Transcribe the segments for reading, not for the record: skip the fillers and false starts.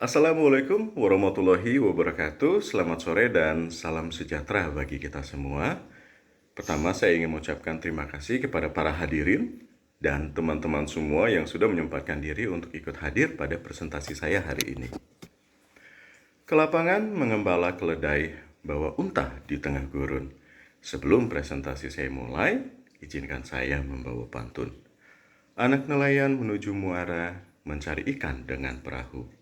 Assalamualaikum warahmatullahi wabarakatuh. Selamat sore dan salam sejahtera bagi kita semua. Pertama, saya ingin mengucapkan terima kasih kepada para hadirin dan teman-teman semua yang sudah menyempatkan diri untuk ikut hadir pada presentasi saya hari ini. Kelapangan mengembala keledai bawa unta di tengah gurun. Sebelum presentasi saya mulai, izinkan saya membawa pantun. Anak nelayan menuju muara mencari ikan dengan perahu.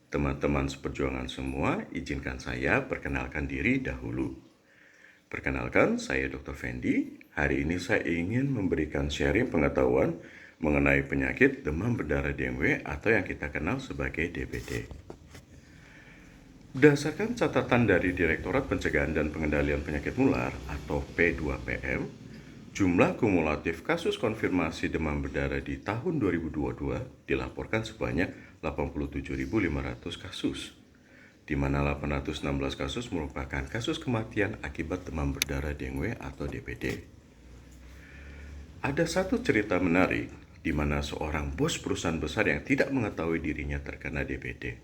Teman-teman seperjuangan semua, izinkan saya perkenalkan diri dahulu. Perkenalkan, saya Dr. Fendi. Hari ini saya ingin memberikan sharing pengetahuan mengenai penyakit demam berdarah dengue atau yang kita kenal sebagai DBD. Berdasarkan catatan dari Direktorat Pencegahan dan Pengendalian Penyakit Menular atau P2PM, jumlah kumulatif kasus konfirmasi demam berdarah di tahun 2022 dilaporkan sebanyak 87.500 kasus, di mana 816 kasus merupakan kasus kematian akibat demam berdarah dengue atau DBD. Ada satu cerita menarik di mana seorang bos perusahaan besar yang tidak mengetahui dirinya terkena DBD.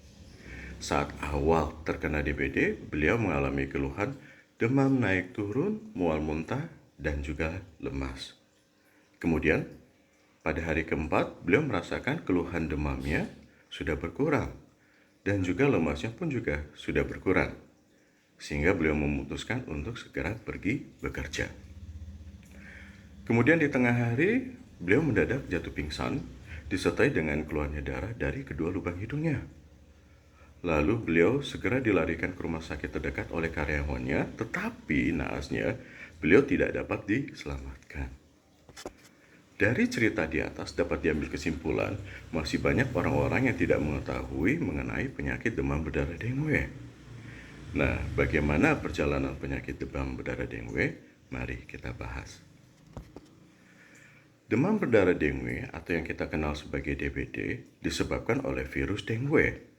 Saat awal terkena DBD, beliau mengalami keluhan demam naik turun, mual muntah, dan juga lemas. Kemudian, pada hari keempat, beliau merasakan keluhan demamnya sudah berkurang dan juga lemasnya pun juga sudah berkurang. Sehingga beliau memutuskan untuk segera pergi bekerja. Kemudian di tengah hari, beliau mendadak jatuh pingsan disertai dengan keluarnya darah dari kedua lubang hidungnya. Lalu beliau segera dilarikan ke rumah sakit terdekat oleh karyawannya, tetapi naasnya beliau tidak dapat diselamatkan. Dari cerita di atas dapat diambil kesimpulan, masih banyak orang-orang yang tidak mengetahui mengenai penyakit demam berdarah dengue. Nah, bagaimana perjalanan penyakit demam berdarah dengue? Mari kita bahas. Demam berdarah dengue atau yang kita kenal sebagai DBD disebabkan oleh virus dengue.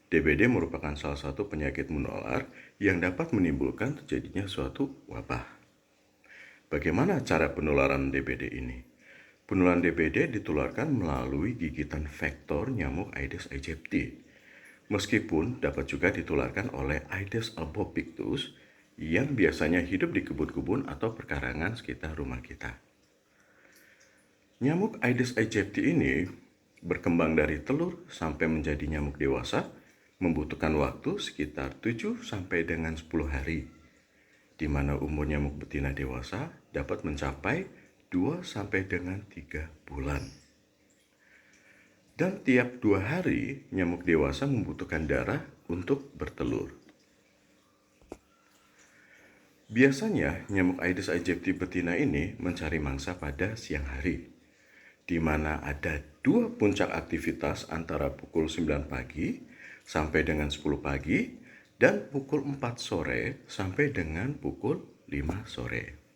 DBD merupakan salah satu penyakit menular yang dapat menimbulkan terjadinya suatu wabah. Bagaimana cara penularan DBD ini? Penularan DBD ditularkan melalui gigitan vektor nyamuk Aedes aegypti. Meskipun dapat juga ditularkan oleh Aedes albopictus yang biasanya hidup di kebun-kebun atau perkarangan sekitar rumah kita. Nyamuk Aedes aegypti ini berkembang dari telur sampai menjadi nyamuk dewasa membutuhkan waktu sekitar 7 sampai dengan 10 hari, di mana umur nyamuk betina dewasa dapat mencapai 2 sampai dengan 3 bulan. Dan tiap 2 hari, nyamuk dewasa membutuhkan darah untuk bertelur. Biasanya, nyamuk Aedes aegypti betina ini mencari mangsa pada siang hari, di mana ada 2 puncak aktivitas antara pukul 9 pagi sampai dengan 10 pagi dan pukul 4 sore sampai dengan pukul 5 sore.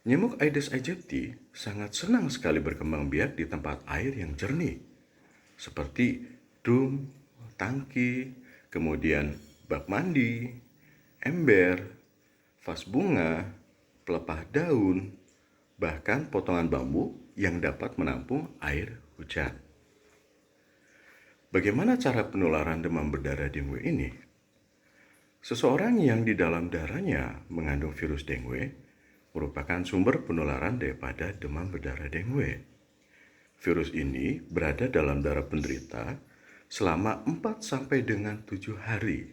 Nyamuk Aedes aegypti sangat senang sekali berkembang biak di tempat air yang jernih, seperti drum, tangki, kemudian bak mandi, ember, vas bunga, pelepah daun, bahkan potongan bambu yang dapat menampung air hujan. Bagaimana cara penularan demam berdarah dengue ini? Seseorang yang di dalam darahnya mengandung virus dengue merupakan sumber penularan daripada demam berdarah dengue. Virus ini berada dalam darah penderita selama 4 sampai dengan 7 hari.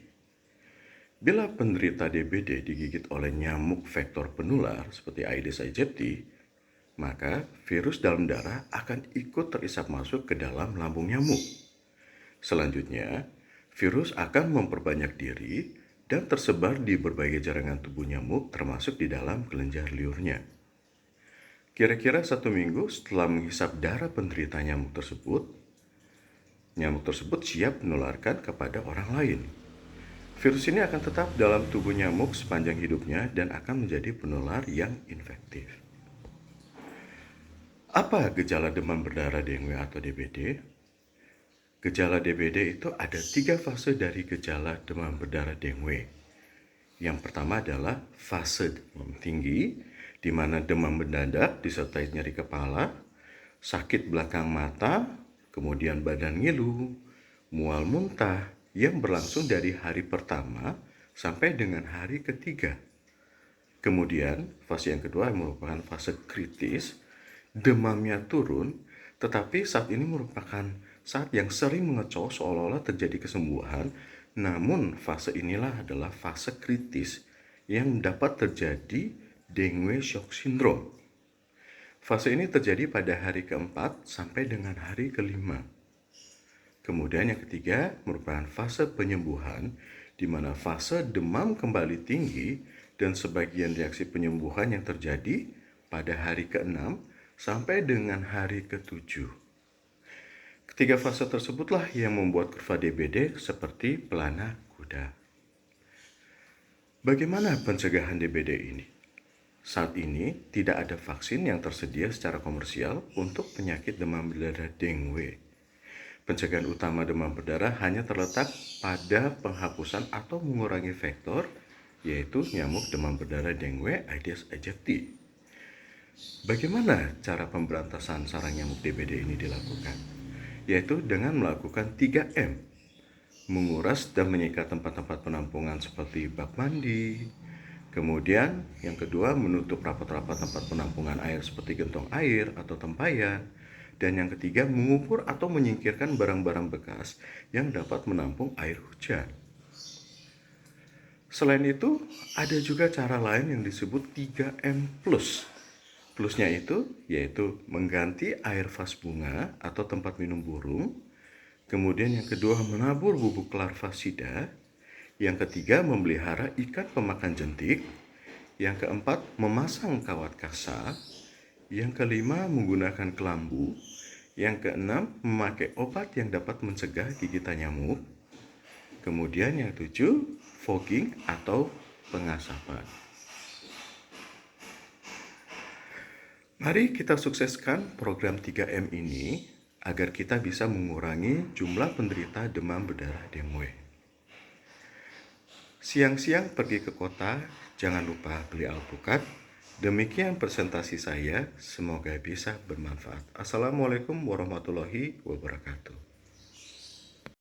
Bila penderita DBD digigit oleh nyamuk vektor penular seperti Aedes aegypti, maka virus dalam darah akan ikut terisap masuk ke dalam lambung nyamuk. Selanjutnya, virus akan memperbanyak diri dan tersebar di berbagai jaringan tubuh nyamuk termasuk di dalam kelenjar liurnya. Kira-kira 1 minggu setelah menghisap darah penderita nyamuk tersebut siap menularkan kepada orang lain. Virus ini akan tetap dalam tubuh nyamuk sepanjang hidupnya dan akan menjadi penular yang infektif. Apa gejala demam berdarah dengue atau DBD? Gejala DBD itu ada 3 fase dari gejala demam berdarah dengue. Yang pertama adalah fase demam tinggi, di mana demam mendadak disertai nyeri kepala, sakit belakang mata, kemudian badan ngilu, mual muntah yang berlangsung dari hari pertama sampai dengan hari ketiga. Kemudian, fase yang kedua merupakan fase kritis, demamnya turun, tetapi saat ini merupakan saat yang sering mengecoh seolah-olah terjadi kesembuhan, namun fase inilah adalah fase kritis yang dapat terjadi dengue shock syndrome. Fase ini terjadi pada hari keempat sampai dengan hari kelima. Kemudian yang ketiga merupakan fase penyembuhan, di mana fase demam kembali tinggi dan sebagian reaksi penyembuhan yang terjadi pada hari ke-6 sampai dengan hari ke-7. Ketiga fase tersebutlah yang membuat kurva DBD seperti pelana kuda. Bagaimana pencegahan DBD ini? Saat ini tidak ada vaksin yang tersedia secara komersial untuk penyakit demam berdarah dengue. Pencegahan utama demam berdarah hanya terletak pada penghapusan atau mengurangi vektor, yaitu nyamuk demam berdarah dengue Aedes aegypti. Bagaimana cara pemberantasan sarang nyamuk DBD ini dilakukan? Yaitu dengan melakukan 3M. Menguras dan menyikat tempat-tempat penampungan seperti bak mandi. Kemudian yang kedua menutup rapat-rapat tempat penampungan air seperti gentong air atau tempayan. Dan yang ketiga mengubur atau menyingkirkan barang-barang bekas yang dapat menampung air hujan. Selain itu, ada juga cara lain yang disebut 3M+. Plusnya itu yaitu mengganti air vas bunga atau tempat minum burung. Kemudian yang kedua menabur bubuk larvasida. Yang ketiga memelihara ikan pemakan jentik. Yang keempat memasang kawat kasa. Yang kelima menggunakan kelambu. Yang keenam memakai obat yang dapat mencegah gigitan nyamuk. Kemudian yang tujuh fogging atau pengasapan. Mari kita sukseskan program 3M ini agar kita bisa mengurangi jumlah penderita demam berdarah dengue. Siang-siang pergi ke kota, jangan lupa beli alpukat. Demikian presentasi saya, semoga bisa bermanfaat. Assalamualaikum warahmatullahi wabarakatuh.